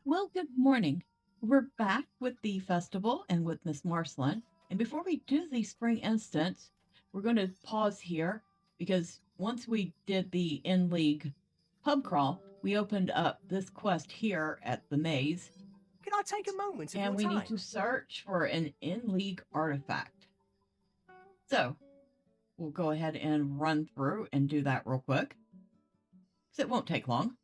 Well, good morning. We're back with the festival and with Miss Marcellene. And before we do the spring instance, we're going to pause here because once we did the in league pub crawl, we opened up this quest here at the maze, Can I take a moment of and your we need to time? search for an in league artifact. So we'll go ahead and run through and do that real quick because it won't take long.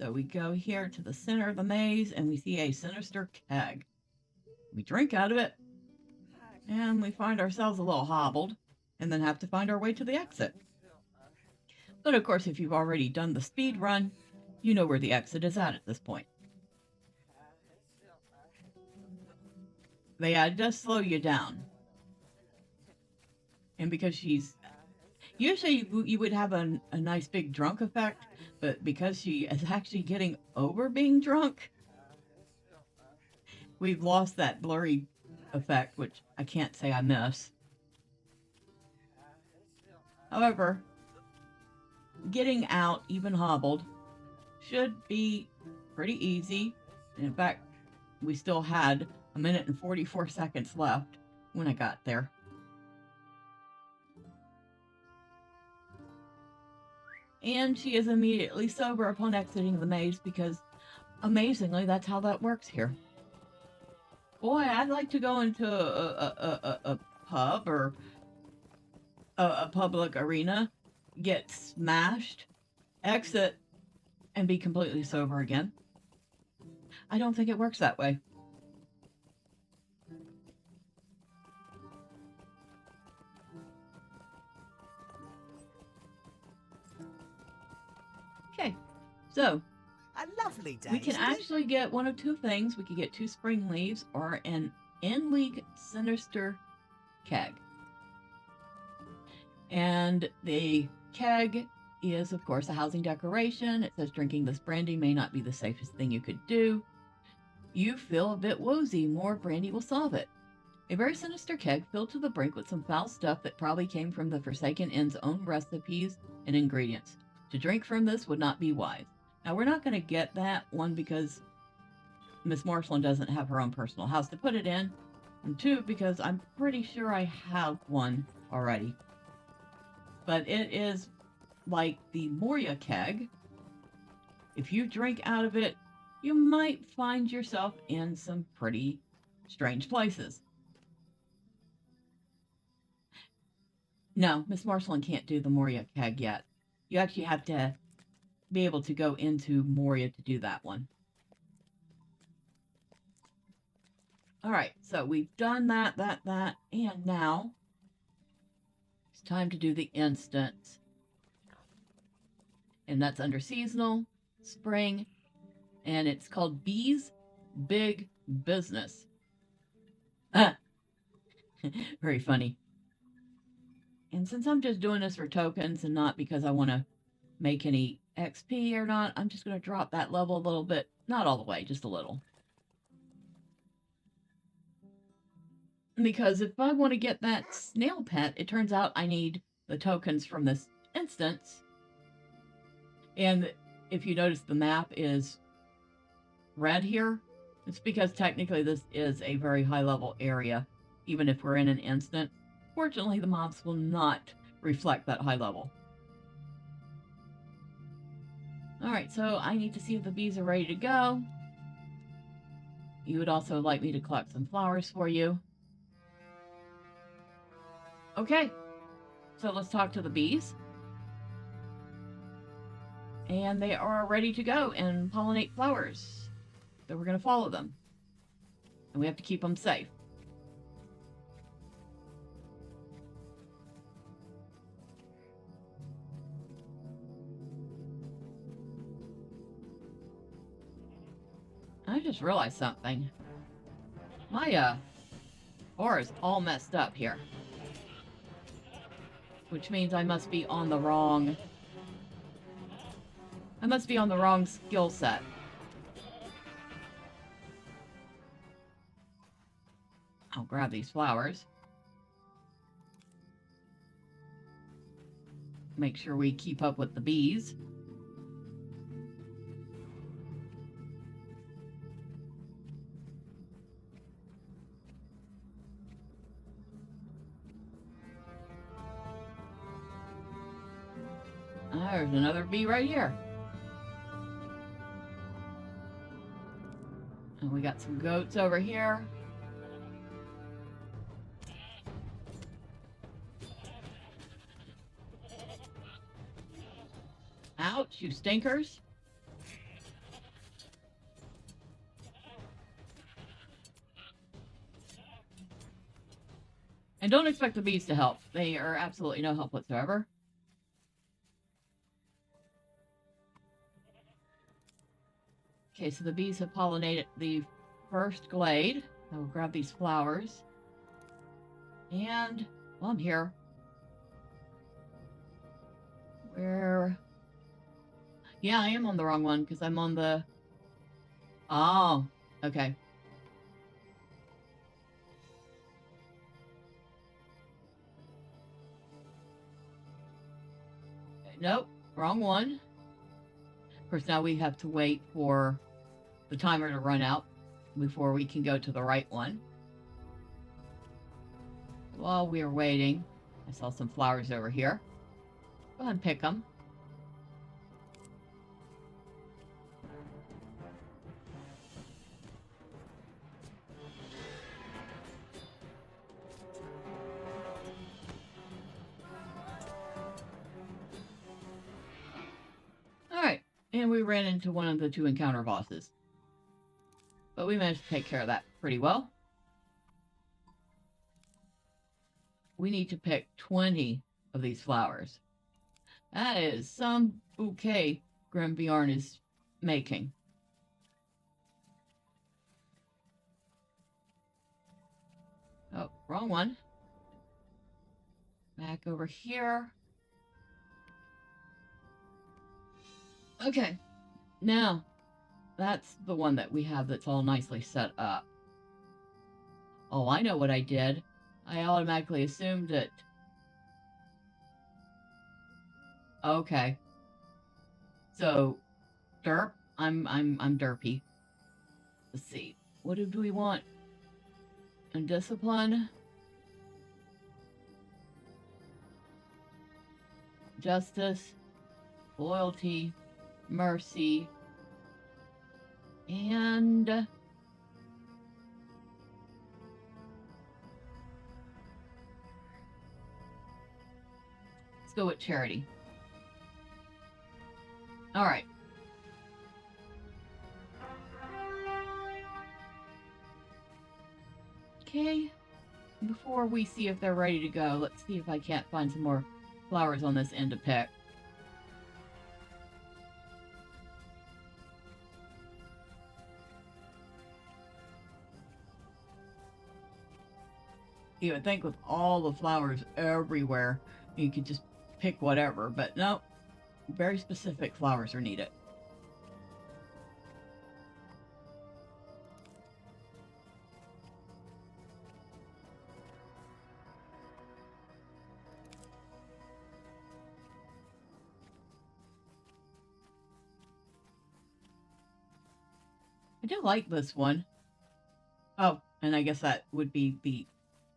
So we go here to the center of the maze and we see a sinister keg. We drink out of it and we find ourselves a little hobbled and then have to find our way to the exit. But of course, if you've already done the speed run, you know where the exit is at this point. They just slow you down. And because she's usually you would have a nice big drunk effect, but because she is actually getting over being drunk, we've lost that blurry effect, which I can't say I miss. However, getting out, even hobbled, should be pretty easy. And in fact, we still had a minute and 44 seconds left when I got there. And she is immediately sober upon exiting the maze because, amazingly, that's how that works here. Boy, I'd like to go into a pub or a public arena, get smashed, exit, and be completely sober again. I don't think it works that way. Okay, so A lovely day, we can isn't it? actually get one of two things. We could get two spring leaves or an in league sinister keg. And the keg is, of course, a housing decoration. It says drinking this brandy may not be the safest thing you could do. You feel a bit woozy. More brandy will solve it. A very sinister keg filled to the brink with some foul stuff that probably came from the Forsaken Inn's own recipes and ingredients. To drink from this would not be wise. Now, we're not going to get that one because Miss Marcellene doesn't have her own personal house to put it in, and two, because I'm pretty sure I have one already. But it is like the Moria keg. If you drink out of it, you might find yourself in some pretty strange places. No, Miss Marcellene can't do the Moria keg yet. You actually have to be able to go into Moria to do that one. All right, so we've done that, and now it's time to do the instance. And that's under seasonal, spring, and it's called Bees Big Business. Very funny. And since I'm just doing this for tokens and not because I want to make any XP or not, I'm just going to drop that level a little bit. Not all the way, just a little. Because if I want to get that snail pet, it turns out I need the tokens from this instance. And if you notice, the map is red here. It's because technically this is a very high level area, even if we're in an instant. Fortunately, the mobs will not reflect that high level. All right, so I need to see if the bees are ready to go. You would also like me to collect some flowers for you. Okay, so let's talk to the bees. And they are ready to go and pollinate flowers. So we're going to follow them. And we have to keep them safe. I just realized something. My bar is all messed up here. Which means I must be on the wrong skill set. I'll grab these flowers. Make sure we keep up with the bees. There's another bee right here. And we got some goats over here. Ouch, you stinkers. And don't expect the bees to help. They are absolutely no help whatsoever. Okay, so the bees have pollinated the first glade. I will grab these flowers. And, well, I'm here. Where? Yeah, I am on the wrong one because I'm on the... Oh, okay. Nope, wrong one. Of course, now we have to wait for the timer to run out before we can go to the right one. While we're waiting, I saw some flowers over here. Go ahead and pick them. Alright, and we ran into one of the two encounter bosses. But we managed to take care of that pretty well. We need to pick 20 of these flowers. That is some bouquet Grimbeorn is making. Oh, wrong one. Back over here. Okay, now that's the one that we have that's all nicely set up. Oh, I know what I did. I automatically assumed it. Okay. So, derp. I'm derpy. Let's see. What do we want? And discipline. Justice. Loyalty. Mercy. And let's go with charity. All right. Okay. Before we see if they're ready to go, let's see if I can't find some more flowers on this end to pick. You would think with all the flowers everywhere, you could just pick whatever, but no, very specific flowers are needed. I do like this one. Oh, and I guess that would be the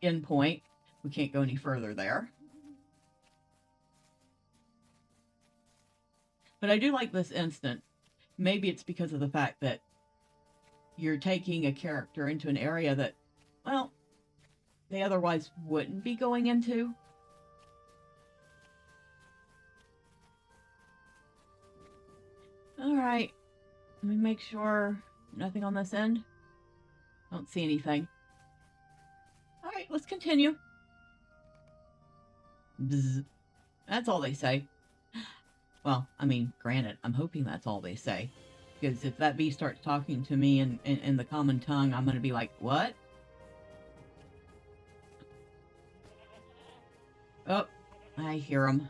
end point. We can't go any further there. But I do like this instant. Maybe it's because of the fact that you're taking a character into an area that, well, they otherwise wouldn't be going into. All right. Let me make sure nothing on this end. Don't see anything. All right, let's continue. Bzz. That's all they say. Well, I mean, granted, I'm hoping that's all they say. Because if that bee starts talking to me in the common tongue, I'm going to be like, what? Oh, I hear them.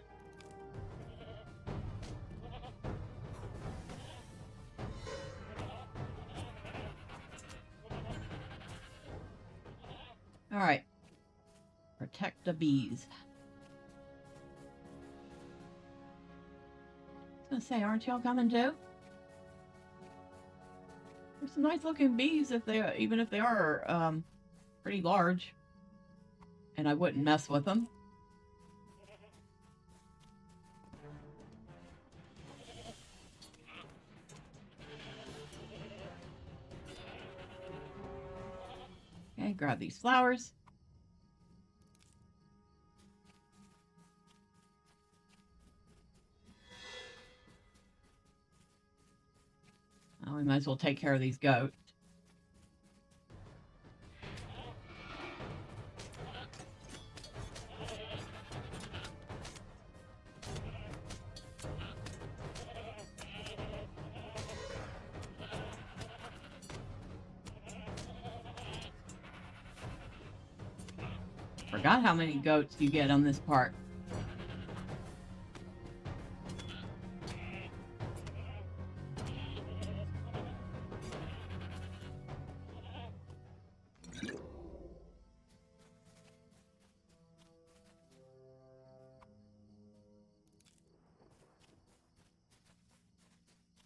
All right. Protect the bees. I was gonna say, aren't y'all coming too? There's some nice looking bees even if they are pretty large. And I wouldn't mess with them. Okay, grab these flowers. Oh, we might as well take care of these goats. Forgot how many goats you get on this part.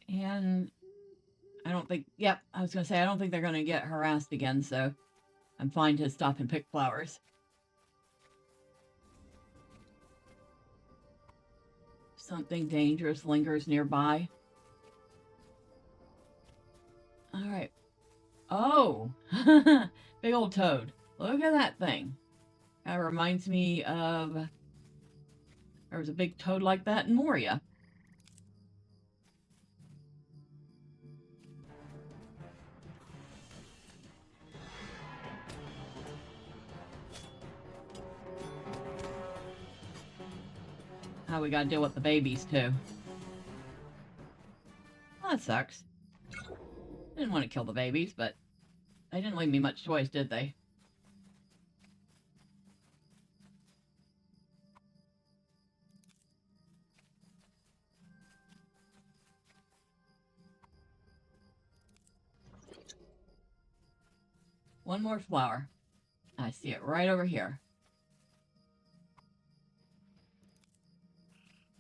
And I don't think, yep, I was going to say, I don't think they're going to get harassed again, so I'm fine to stop and pick flowers. Something dangerous lingers nearby. All right. Oh, big old toad. Look at that thing. That reminds me of, there was a big toad like that in Moria. Oh, we gotta deal with the babies too. Well, that sucks. Didn't want to kill the babies, but they didn't leave me much choice, did they? One more flower. I see it right over here.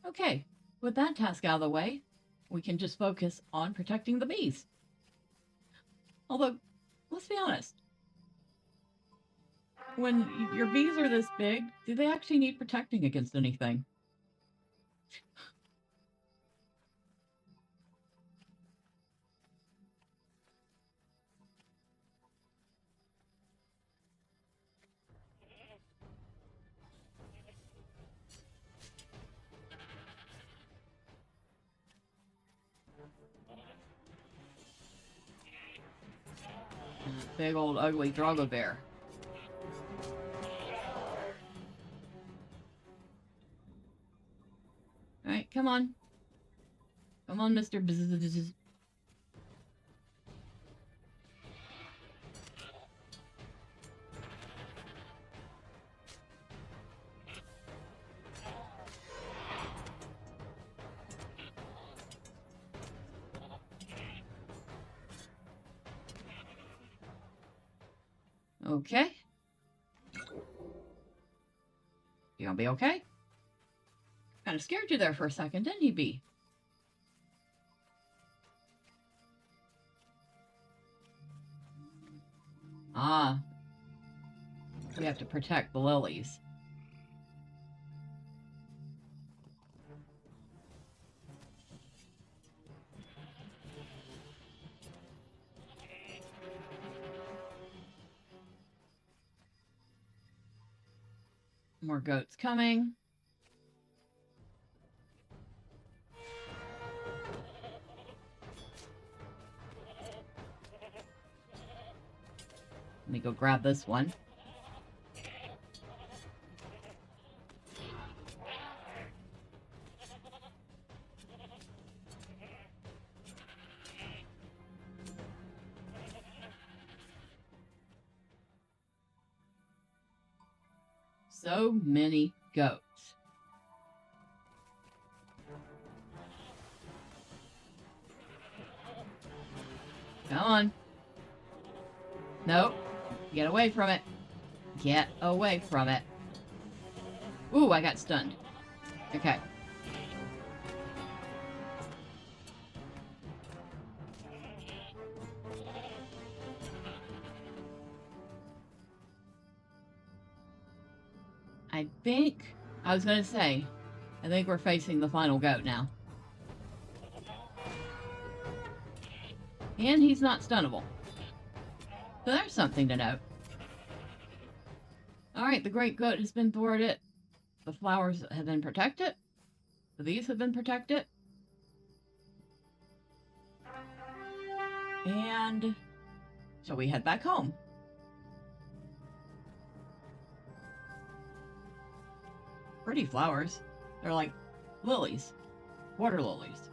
Okay, with that task out of the way, we can just focus on protecting the bees. Although, let's be honest. When your bees are this big, do they actually need protecting against anything? Big old ugly Drago bear. Alright, come on. Come on, Mr. Bzzz. Okay. You gonna be okay? Kind of scared you there for a second, didn't he, Bee? Ah. We have to protect the lilies. More goats coming. Let me go grab this one. So many goats. Come on. Nope. Get away from it. Get away from it. Ooh, I got stunned. Okay. I was going to say, I think we're facing the final goat now. And he's not stunnable. So there's something to note. Alright, the great goat has been thwarted. The flowers have been protected. These have been protected. And shall we head back home? Pretty flowers. They're like lilies. Water lilies.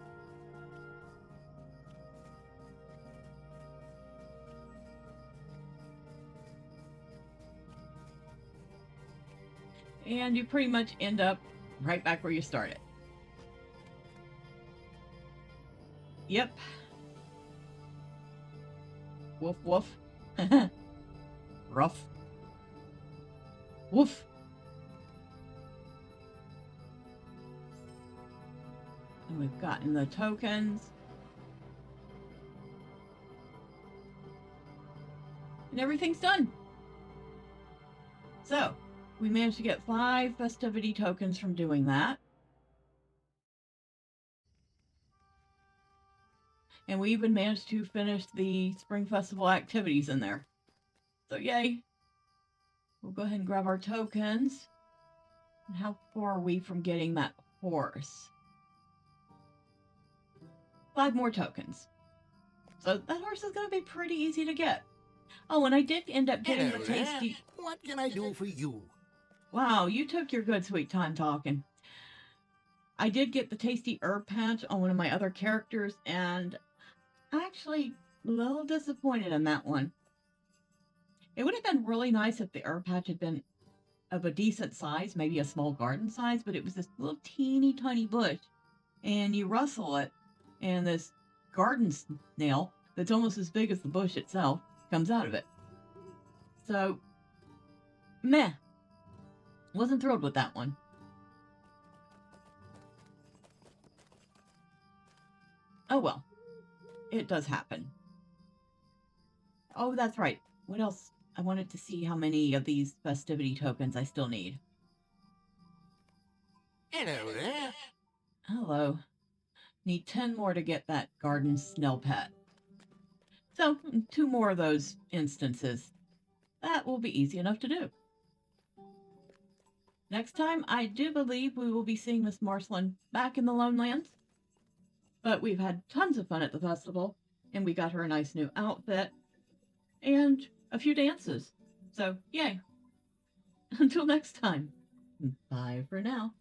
And you pretty much end up right back where you started. Yep. Woof woof. Rough. Woof. And we've gotten the tokens. And everything's done. So, we managed to get 5 festivity tokens from doing that. And we even managed to finish the Spring Festival activities in there. So yay. We'll go ahead and grab our tokens. And how far are we from getting that horse? 5 more tokens. So that horse is going to be pretty easy to get. Oh, and I did end up getting the tasty... What can I do for you? Wow, you took your good sweet time talking. I did get the tasty herb patch on one of my other characters, and actually a little disappointed in that one. It would have been really nice if the herb patch had been of a decent size, maybe a small garden size, but it was this little teeny tiny bush, and you rustle it, and this garden snail that's almost as big as the bush itself comes out of it. So, meh. Wasn't thrilled with that one. Oh well. It does happen. Oh, that's right. What else? I wanted to see how many of these festivity tokens I still need. Hello there. Hello. Need 10 more to get that garden snail pet. So, 2 more of those instances. That will be easy enough to do. Next time, I do believe we will be seeing Miss Marcellene back in the Lone Lands. But we've had tons of fun at the festival, and we got her a nice new outfit, and a few dances. So, yay. Until next time. Bye for now.